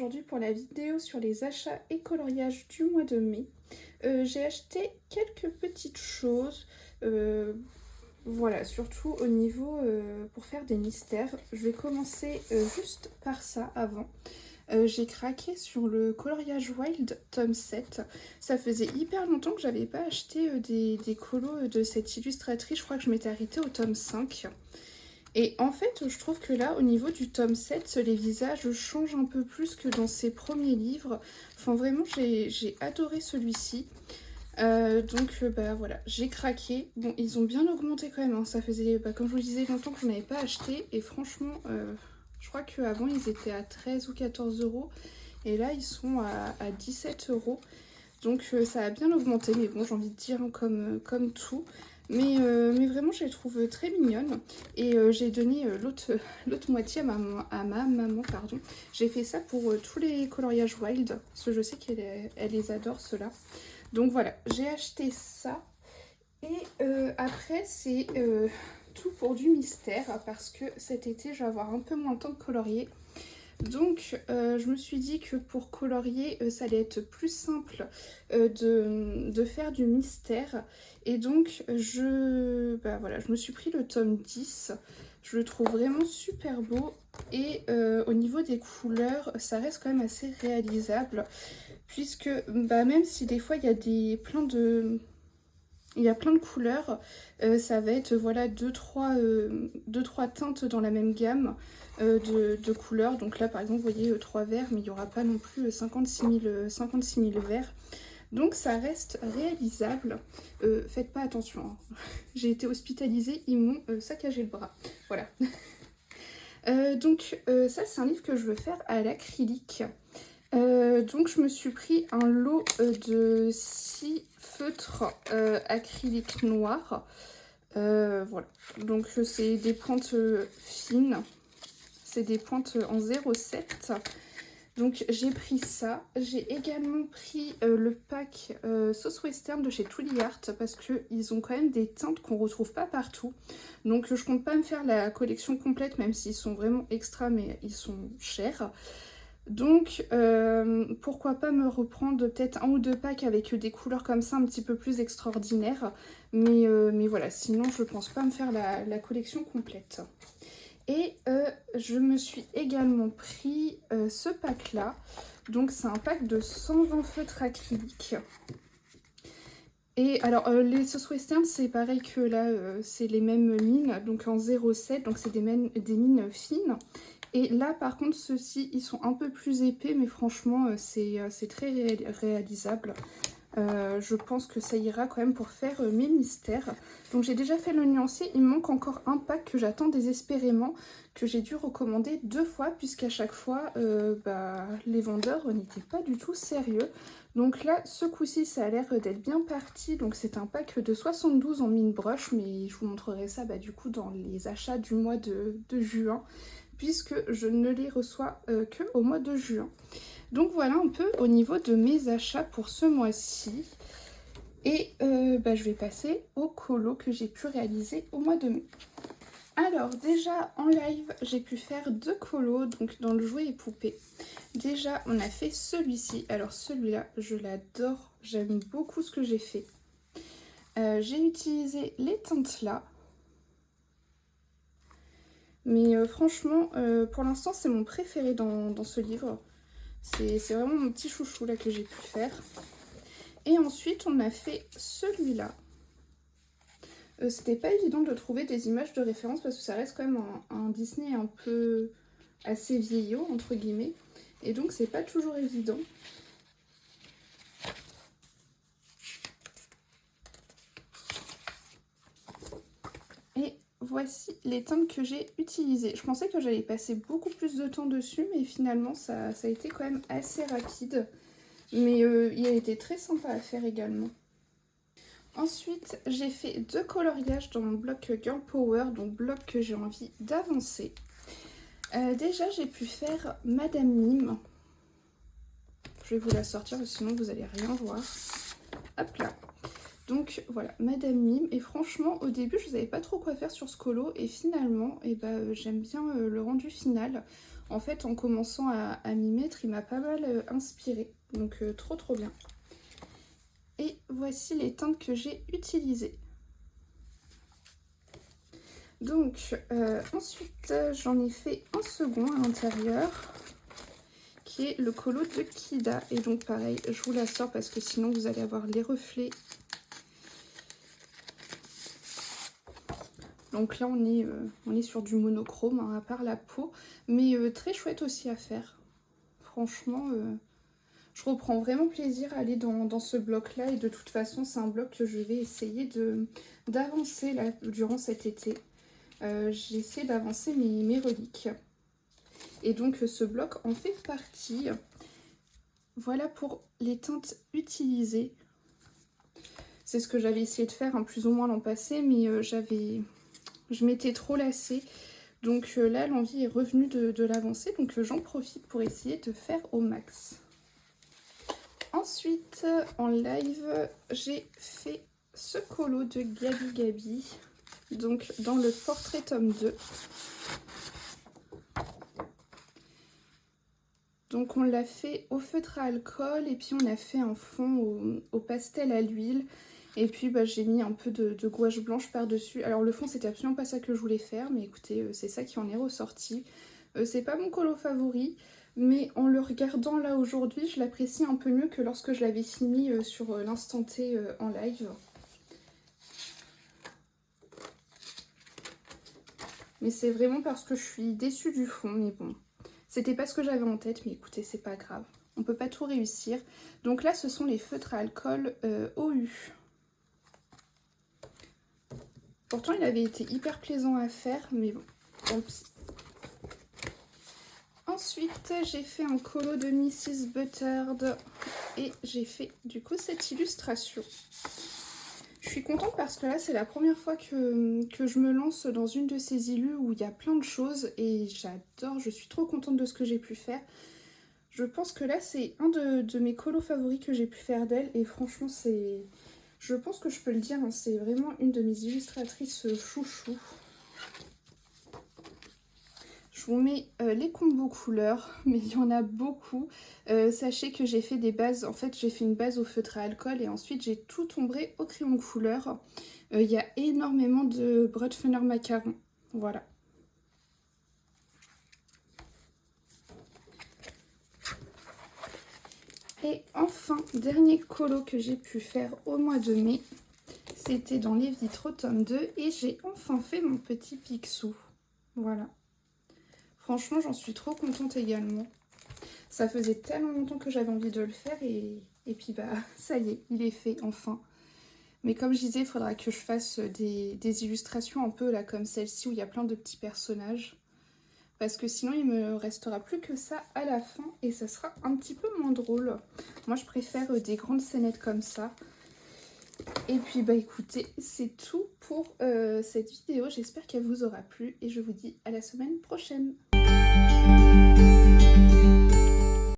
aujourd'hui pour la vidéo sur les achats et coloriages du mois de mai. J'ai acheté quelques petites choses, voilà, surtout au niveau pour faire des mystères. Je vais commencer juste par ça avant. J'ai craqué sur le coloriage Wild tome 7. Ça faisait hyper longtemps que j'avais pas acheté des colos de cette illustratrice. Je crois que je m'étais arrêtée au tome 5. Et en fait, je trouve que là, au niveau du tome 7, les visages changent un peu plus que dans ses premiers livres. Enfin, vraiment, j'ai adoré celui-ci. Bah voilà, j'ai craqué. Bon, ils ont bien augmenté quand même, hein. Ça faisait, comme je vous le disais, longtemps que je n'avais pas acheté. Et franchement, je crois qu'avant, ils étaient à 13 ou 14 euros. Et là, ils sont à 17 euros. Donc ça a bien augmenté, mais bon, j'ai envie de dire hein, comme tout. Mais vraiment, je les trouve très mignonnes. Et j'ai donné l'autre moitié à ma maman, pardon. J'ai fait ça pour tous les coloriages Wild, parce que je sais qu'elle les adore, ceux-là. Donc voilà, j'ai acheté ça. Et après, c'est tout pour du mystère, parce que cet été, je vais avoir un peu moins le temps de colorier. Donc je me suis dit que pour colorier ça allait être plus simple de faire du mystère. Et donc voilà, je me suis pris le tome 10. Je le trouve vraiment super beau. Et au niveau des couleurs, ça reste quand même assez réalisable. Puisque même si des fois il y a plein de couleurs, ça va être voilà 2-3 teintes dans la même gamme de couleurs. Donc là par exemple vous voyez 3 verts, mais il n'y aura pas non plus 56 000 verts. Donc ça reste réalisable. Faites pas attention, hein. J'ai été hospitalisée, ils m'ont saccagé le bras. Voilà. Ça c'est un livre que je veux faire à l'acrylique. Donc je me suis pris un lot de 6 feutres acryliques noirs. Voilà, donc c'est des pointes fines, c'est des pointes en 0,7. Donc j'ai pris ça. J'ai également pris le pack Sauce Western de chez Tooly Art, parce qu'ils ont quand même des teintes qu'on retrouve pas partout. Donc je compte pas me faire la collection complète, même s'ils sont vraiment extra, mais ils sont chers. Donc pourquoi pas me reprendre peut-être 1 ou 2 packs avec des couleurs comme ça un petit peu plus extraordinaires. Mais voilà, sinon je pense pas me faire la collection complète. Et je me suis également pris ce pack là. Donc c'est un pack de 120 feutres acryliques. Et alors les sauces western c'est pareil que là, c'est les mêmes mines, donc en 0,7, donc c'est des mines fines. Et là par contre ceux-ci ils sont un peu plus épais, mais franchement c'est très réalisable. Je pense que ça ira quand même pour faire mes mystères. Donc j'ai déjà fait le nuancier, il me manque encore un pack que j'attends désespérément, que j'ai dû recommander 2 fois, puisqu'à chaque fois les vendeurs n'étaient pas du tout sérieux. Donc là ce coup-ci ça a l'air d'être bien parti. Donc c'est un pack de 72 en mine brush, mais je vous montrerai ça du coup dans les achats du mois de juin, puisque je ne les reçois que au mois de juin. Donc voilà un peu au niveau de mes achats pour ce mois-ci. Et je vais passer au colo que j'ai pu réaliser au mois de mai. Alors déjà en live j'ai pu faire 2 colos, donc dans le jouet et poupée. Déjà on a fait celui-ci. Alors celui-là je l'adore, j'aime beaucoup ce que j'ai fait. J'ai utilisé les teintes là. Mais franchement pour l'instant c'est mon préféré dans ce livre. C'est vraiment mon petit chouchou là que j'ai pu faire. Et ensuite on a fait celui-là. C'était pas évident de trouver des images de référence, parce que ça reste quand même un Disney un peu assez vieillot entre guillemets. Et donc c'est pas toujours évident. Et voici les teintes que j'ai utilisées. Je pensais que j'allais passer beaucoup plus de temps dessus, mais finalement ça a été quand même assez rapide. Mais il a été très sympa à faire également. Ensuite, j'ai fait 2 coloriages dans mon bloc Girl Power, donc bloc que j'ai envie d'avancer. Déjà, j'ai pu faire Madame Mime. Je vais vous la sortir, sinon vous n'allez rien voir. Hop là. Donc voilà, Madame Mime. Et franchement, au début, je ne savais pas trop quoi faire sur ce colo. Et finalement, j'aime bien le rendu final. En fait, en commençant à m'y mettre, il m'a pas mal inspiré. Donc trop trop bien. Et voici les teintes que j'ai utilisées. Donc ensuite, j'en ai fait un second à l'intérieur, qui est le colo de Kida. Et donc pareil, je vous la sors parce que sinon vous allez avoir les reflets. Donc là on est sur du monochrome, hein, à part la peau, mais très chouette aussi à faire. Franchement, je reprends vraiment plaisir à aller dans ce bloc là, et de toute façon c'est un bloc que je vais essayer d'avancer là durant cet été. J'essaie d'avancer mes reliques. Et donc ce bloc en fait partie. Voilà pour les teintes utilisées. C'est ce que j'avais essayé de faire, hein, plus ou moins l'an passé, mais je m'étais trop lassée. Donc là, l'envie est revenue de l'avancer, donc j'en profite pour essayer de faire au max. Ensuite, en live, j'ai fait ce colo de Gabi Gabi, donc dans le portrait tome 2. Donc on l'a fait au feutre à alcool et puis on a fait un fond au pastel à l'huile. Et puis j'ai mis un peu de gouache blanche par-dessus. Alors le fond c'était absolument pas ça que je voulais faire, mais écoutez, c'est ça qui en est ressorti. C'est pas mon colo favori, mais en le regardant là aujourd'hui, je l'apprécie un peu mieux que lorsque je l'avais fini sur l'instant T en live. Mais c'est vraiment parce que je suis déçue du fond, mais bon. C'était pas ce que j'avais en tête, mais écoutez, c'est pas grave. On peut pas tout réussir. Donc là, ce sont les feutres à alcool OU. Pourtant, il avait été hyper plaisant à faire, mais bon, tant pis. Ensuite, j'ai fait un colo de Mrs. Buttered et j'ai fait du coup cette illustration. Je suis contente parce que là, c'est la première fois que je me lance dans une de ces illus où il y a plein de choses et j'adore, je suis trop contente de ce que j'ai pu faire. Je pense que là, c'est un de mes colos favoris que j'ai pu faire d'elle et franchement, c'est... Je pense que je peux le dire, hein, c'est vraiment une de mes illustratrices chouchou. Je vous mets les combos couleurs, mais il y en a beaucoup. Sachez que j'ai fait des bases, en fait j'ai fait une base au feutre à alcool et ensuite j'ai tout ombré au crayon couleur. Il y a énormément de Brutfuner macaron, voilà. Et enfin, dernier colo que j'ai pu faire au mois de mai, c'était dans les vitraux tome 2 et j'ai enfin fait mon petit Picsou, voilà. Franchement, j'en suis trop contente également. Ça faisait tellement longtemps que j'avais envie de le faire et puis ça y est, il est fait enfin. Mais comme je disais, il faudra que je fasse des illustrations un peu là comme celle-ci où il y a plein de petits personnages. Parce que sinon il me restera plus que ça à la fin et ça sera un petit peu moins drôle. Moi je préfère des grandes scénettes comme ça. Et puis écoutez, c'est tout pour cette vidéo. J'espère qu'elle vous aura plu et je vous dis à la semaine prochaine.